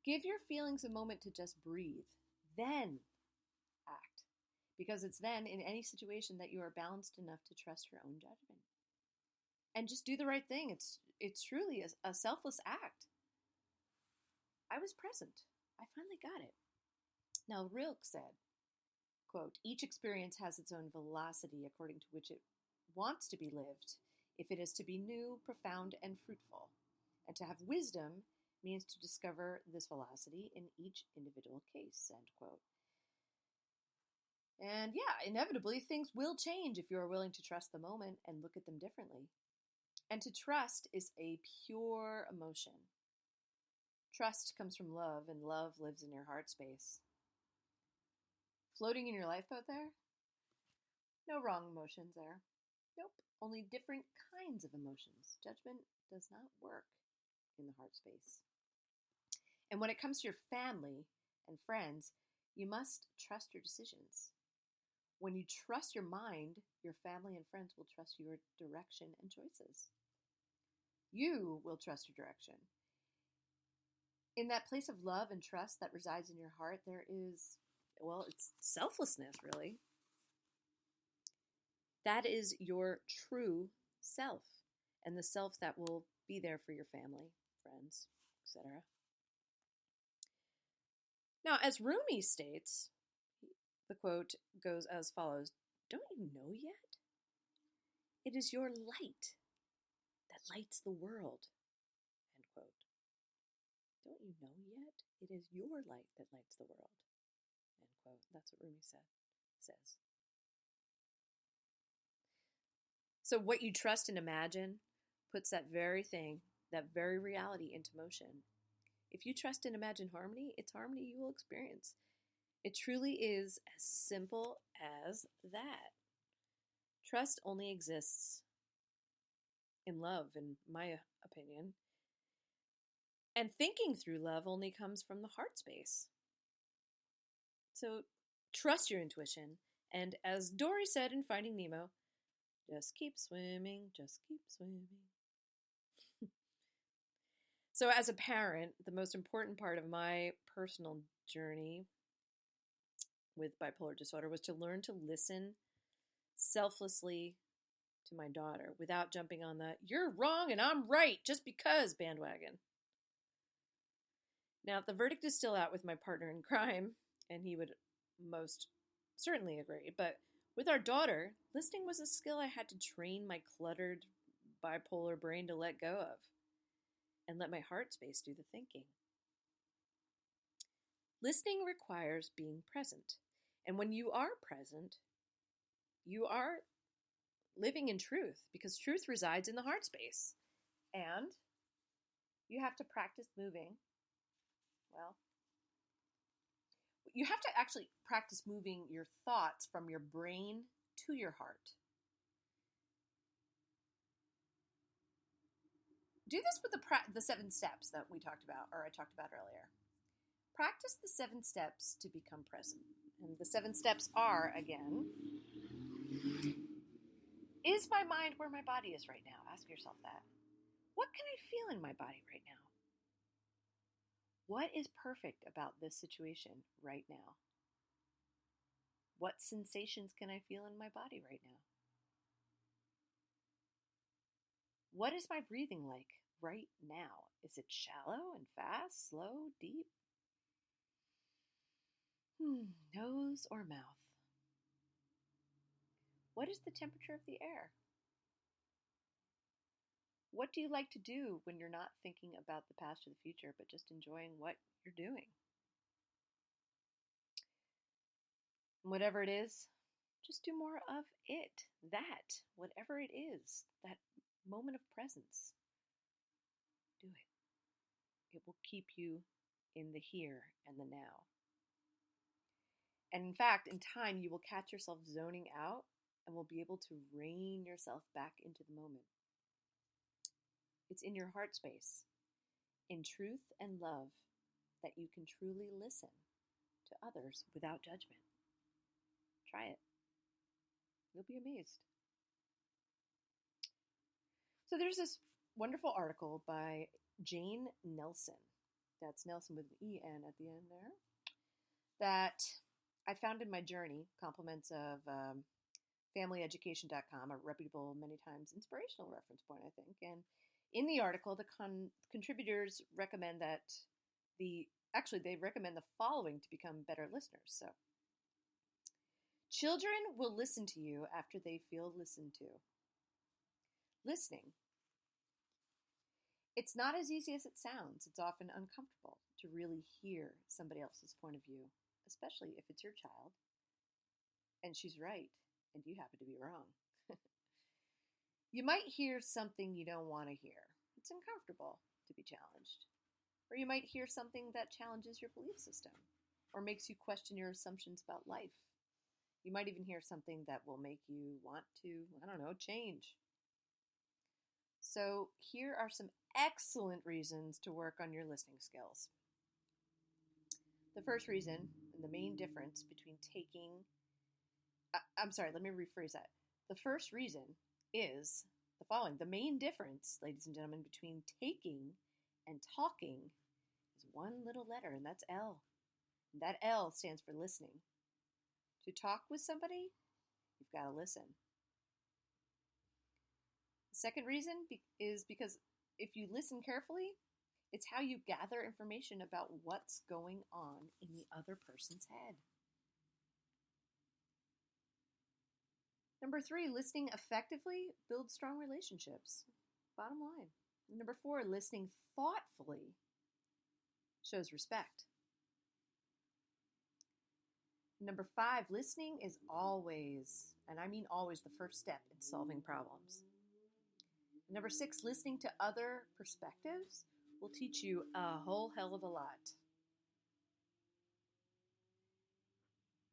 Give your feelings a moment to just breathe, then act. Because it's then, in any situation, that you are balanced enough to trust your own judgment. And just do the right thing. It's truly a selfless act. I was present. I finally got it. Now, Rilke said, quote, "Each experience has its own velocity according to which it wants to be lived, if it is to be new, profound, and fruitful. And to have wisdom means to discover this velocity in each individual case," end quote. And yeah, inevitably, things will change if you are willing to trust the moment and look at them differently. And to trust is a pure emotion. Trust comes from love, and love lives in your heart space. Floating in your lifeboat there? No wrong emotions there. Nope, only different kinds of emotions. Judgment does not work in the heart space. And when it comes to your family and friends, you must trust your decisions. When you trust your mind, your family and friends will trust your direction and choices. You will trust your direction. In that place of love and trust that resides in your heart, there is, well, it's selflessness, really. That is your true self, and the self that will be there for your family, friends, etc. Now, as Rumi states, the quote goes as follows: "Don't you know yet? It is your light that lights the world," end quote. Don't you know yet? It is your light that lights the world, end quote. That's what Rumi says. So what you trust and imagine puts that very thing, that very reality into motion. If you trust and imagine harmony, it's harmony you will experience. It truly is as simple as that. Trust only exists in love, in my opinion. And thinking through love only comes from the heart space. So trust your intuition. And as Dory said in Finding Nemo, just keep swimming, just keep swimming. So as a parent, the most important part of my personal journey with bipolar disorder was to learn to listen selflessly to my daughter without jumping on the "you're wrong and I'm right just because" bandwagon. Now, the verdict is still out with my partner in crime, and he would most certainly agree, but with our daughter, listening was a skill I had to train my cluttered bipolar brain to let go of and let my heart space do the thinking. Listening requires being present, and when you are present, you are living in truth, because truth resides in the heart space. And you have to practice moving. Well, you have to actually practice moving your thoughts from your brain to your heart. Do this with the 7 steps that we talked about, or I talked about earlier. Practice the 7 steps to become present. And the 7 steps are, again, is my mind where my body is right now? Ask yourself that. What can I feel in my body right now? What is perfect about this situation right now? What sensations can I feel in my body right now? What is my breathing like right now? Is it shallow and fast, slow, deep? Nose or mouth? What is the temperature of the air? What do you like to do when you're not thinking about the past or the future, but just enjoying what you're doing? And whatever it is, just do more of it. That, whatever it is, that moment of presence, do it. It will keep you in the here and the now. And in fact, in time, you will catch yourself zoning out and will be able to rein yourself back into the moment. It's in your heart space, in truth and love, that you can truly listen to others without judgment. Try it. You'll be amazed. So there's this wonderful article by Jane Nelson that's Nelson with an E-N at the end there, that I found in my journey, compliments of familyeducation.com, a reputable, many times inspirational reference point, I think. And in the article, the contributors recommend that they recommend the following to become better listeners. So, children will listen to you after they feel listened to. Listening. It's not as easy as it sounds. It's often uncomfortable to really hear somebody else's point of view, especially if it's your child and she's right and you happen to be wrong. You might hear something you don't want to hear. It's uncomfortable to be challenged. Or you might hear something that challenges your belief system or makes you question your assumptions about life. You might even hear something that will make you want to, change. So here are some excellent reasons to work on your listening skills. The first reason, and the main difference between let me rephrase that. The first reason is the following. The main difference, ladies and gentlemen, between taking and talking is one little letter, and that's L. And that L stands for listening. To talk with somebody, you've got to listen. The second reason is because if you listen carefully, it's how you gather information about what's going on in the other person's head. Number 3, listening effectively builds strong relationships. Bottom line. Number 4, listening thoughtfully shows respect. Number 5, listening is always, and I mean always, the first step in solving problems. Number 6, listening to other perspectives will teach you a whole hell of a lot.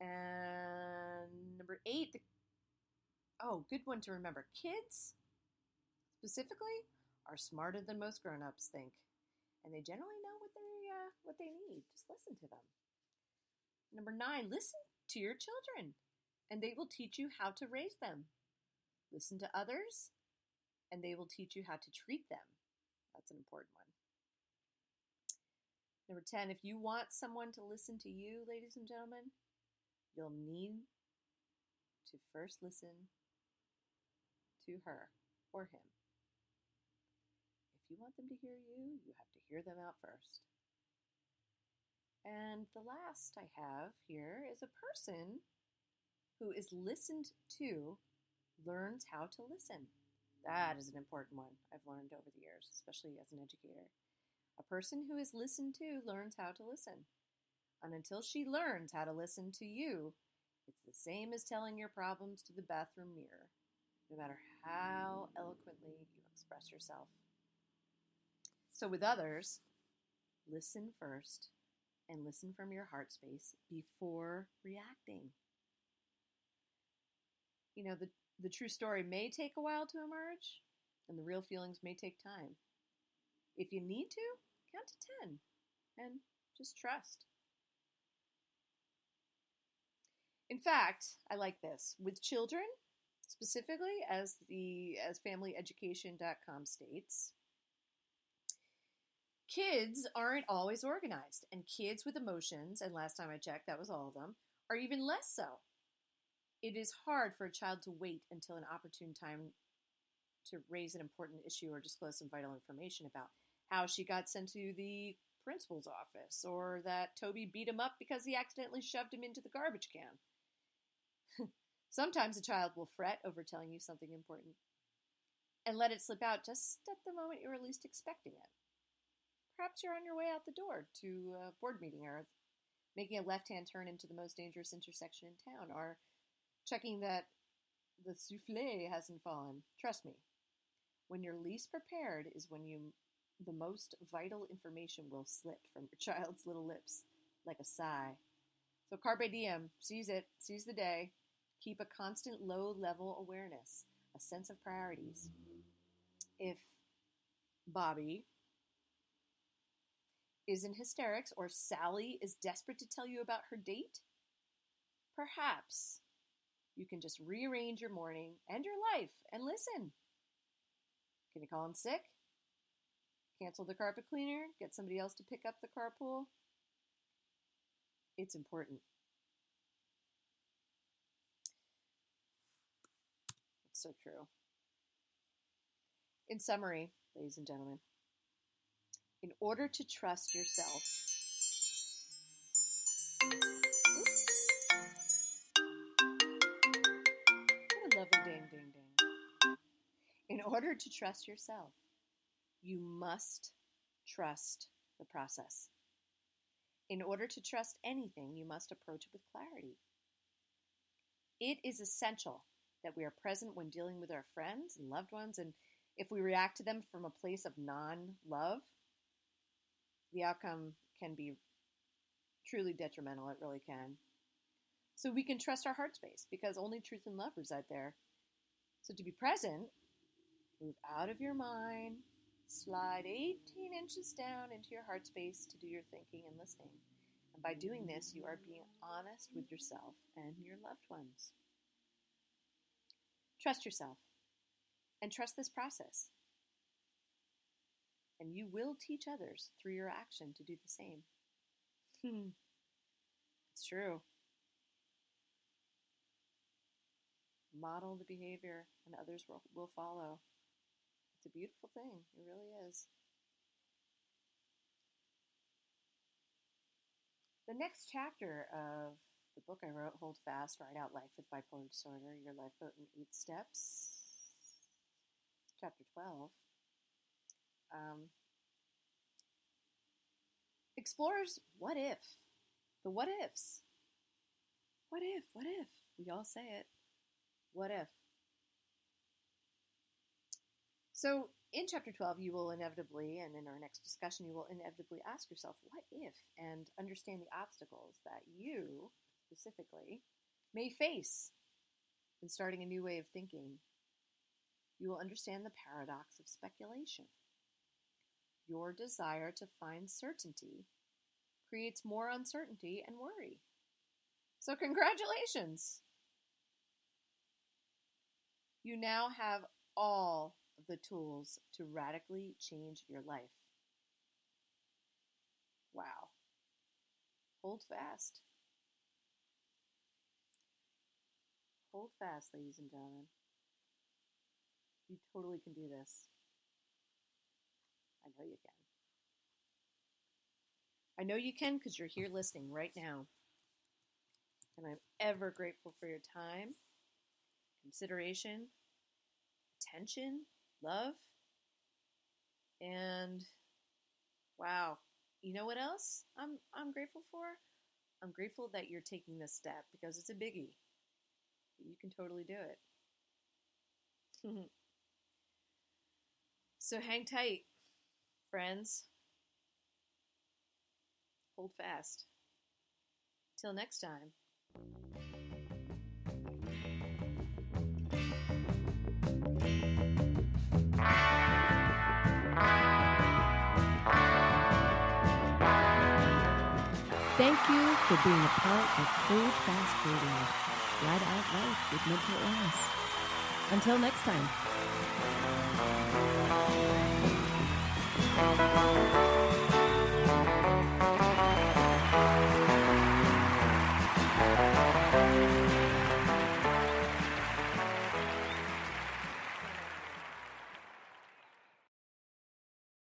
And number 8, good one to remember. Kids, specifically, are smarter than most grown-ups think. And they generally know what they need. Just listen to them. Number 9, listen to your children, and they will teach you how to raise them. Listen to others, and they will teach you how to treat them. That's an important one. Number 10, if you want someone to listen to you, ladies and gentlemen, you'll need to first listen to her or him. If you want them to hear you, you have to hear them out first. And the last I have here is a person who is listened to learns how to listen. That is an important one I've learned over the years, especially as an educator. A person who is listened to learns how to listen. And until she learns how to listen to you, it's the same as telling your problems to the bathroom mirror, no matter how eloquently you express yourself. So with others, listen first and listen from your heart space before reacting. You know, the true story may take a while to emerge, and the real feelings may take time. If you need to, count to 10 and just trust. In fact, I like this. With children, specifically, as familyeducation.com states, kids aren't always organized, and kids with emotions, and last time I checked, that was all of them, are even less so. It is hard for a child to wait until an opportune time to raise an important issue or disclose some vital information about how she got sent to the principal's office, or that Toby beat him up because he accidentally shoved him into the garbage can. Sometimes a child will fret over telling you something important and let it slip out just at the moment you're least expecting it. Perhaps you're on your way out the door to a board meeting, or making a left-hand turn into the most dangerous intersection in town, or checking that the souffle hasn't fallen. Trust me, when you're least prepared is when the most vital information will slip from your child's little lips, like a sigh. So carpe diem, seize it, seize the day. Keep a constant low-level awareness, a sense of priorities. If Bobby is in hysterics or Sally is desperate to tell you about her date, perhaps you can just rearrange your morning and your life and listen. Can you call in sick? Cancel the carpet cleaner, get somebody else to pick up the carpool. It's important. It's so true. In summary, ladies and gentlemen, in order to trust yourself, what a lovely ding, ding, ding. In order to trust yourself, you must trust the process. In order to trust anything, you must approach it with clarity. It is essential that we are present when dealing with our friends and loved ones, and if we react to them from a place of non-love, the outcome can be truly detrimental. It really can. So we can trust our heart space because only truth and love reside there. So to be present, move out of your mind, slide 18 inches down into your heart space to do your thinking and listening. And by doing this, you are being honest with yourself and your loved ones. Trust yourself and trust this process. And you will teach others through your action to do the same. It's true. Model the behavior and others will follow. It's a beautiful thing. It really is. The next chapter of the book I wrote, Hold Fast, Ride Out Life with Bipolar Disorder, Your Lifeboat in 8 Steps, chapter 12, explores what if. The what ifs. What if? What if? We all say it. What if? So in chapter 12, you will inevitably, and in our next discussion, you will inevitably ask yourself, what if? And understand the obstacles that you, specifically, may face in starting a new way of thinking. You will understand the paradox of speculation. Your desire to find certainty creates more uncertainty and worry. So congratulations! You now have all of the tools to radically change your life. Wow. Hold fast. Hold fast, ladies and gentlemen. You totally can do this. I know you can. I know you can because you're here listening right now. And I'm ever grateful for your time, consideration, attention, love, and wow. You know what else I'm grateful for? I'm grateful that you're taking this step because it's a biggie. You can totally do it. So hang tight, friends. Hold fast. Till next time. Thank you for being a part of Hold Fast Radio. Ride out life with mental illness. Until next time.